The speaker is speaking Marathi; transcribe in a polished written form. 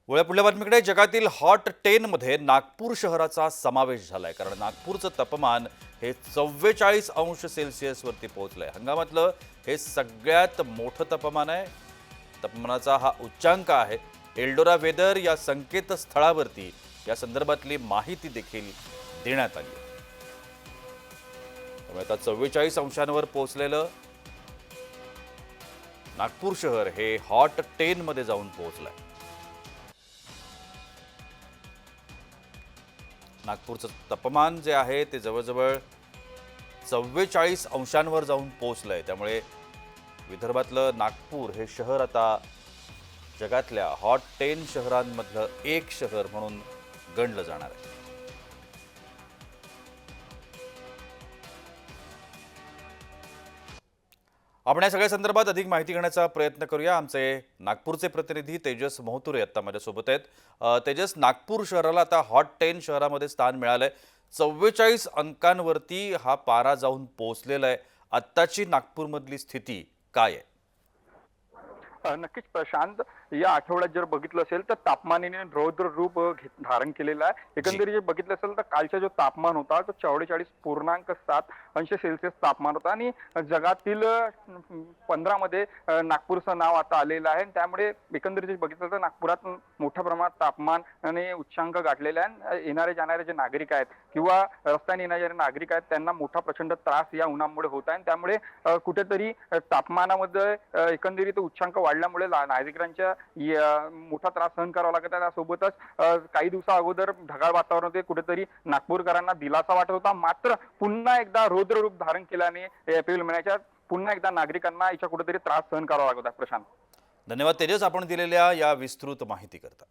पुढल्या बातमीकडे जगातील हॉट 10 मध्ये नागपूर शहराचा समावेश झालाय, कारण नागपूरचं तापमान हे 44 अंश सेल्सिअस वरती पोहोचलंय। हंगामातलं हे सगळ्यात मोठं तापमान आहे। तापमानाचा हा उच्चांक आहे। एल्डोरा वेदर या संकेतस्थळावरती या संदर्भातली माहिती देखील देण्यात आली आहे। त्यामुळे आता 44 अंशांवर पोहोचलेलं नागपूर शहर हे हॉट 10 मध्ये जाऊन पोहोचलंय। नागपूरचं तापमान जे आहे ते जवळजवळ 44 अंशांवर जाऊन पोहोचलंय। त्यामुळे विदर्भातलं नागपूर हे शहर आता जगातल्या हॉट 10 शहरांमधलं एक शहर म्हणून गणलं जाणार आहे। आपण या सगळ्या संदर्भात अधिक माहिती घेण्याचा प्रयत्न करूया। आमचे नागपूरचे प्रतिनिधी तेजस मोहतुरे आता माझ्यासोबत आहेत। तेजस, नागपूर शहराला आता हॉट 10 शहरामध्ये स्थान मिळालंय। 44 अंकांवरती हा पारा जाऊन पोहोचलेला आहे। आत्ताची नागपूरमधली स्थिती काय आहे? नक्कीच प्रशांत, या आठवड्यात जर बघितलं असेल तर तापमानाने रौद्र रूप धारण केलेलं आहे। जी। एकंदरीत जर बघितलं असेल तर कालचा जो तापमान होता तो 44.7 अंश सेल्सिअस तापमान होता आणि जगातील 15 मध्ये नागपूरचं नाव आता आलेलं आहे। त्यामुळे एकंदरीत जर बघितलं तर नागपुरात मोठ्या प्रमाणात तापमान आणि उच्चांक गाठलेले आहे। येणारे जाणारे जे नागरिक आहेत किंवा रस्त्याने येणारे नागरिक आहेत त्यांना मोठा प्रचंड त्रास या उन्हामुळे होत आहे। त्यामुळे कुठेतरी तापमानामध्ये एकंदरीत उच्चांक वाढल्यामुळे नागरिकांच्या मोठा त्रास सहन करावा लागत आहे। त्यासोबतच काही दिवसा अगोदर ढगाळ वातावरण होते, कुठेतरी नागपूरकरांना दिलासा वाटत होता। मात्र पुन्हा एकदा रौद्र रूप धारण केल्याने एप्रिल महिन्याच्या पुन्हा एकदा नागरिकांना याचा कुठेतरी त्रास सहन करावा लागत आहे। प्रशांत, धन्यवाद तेजस, आपण दिलेल्या या विस्तृत माहितीकरता।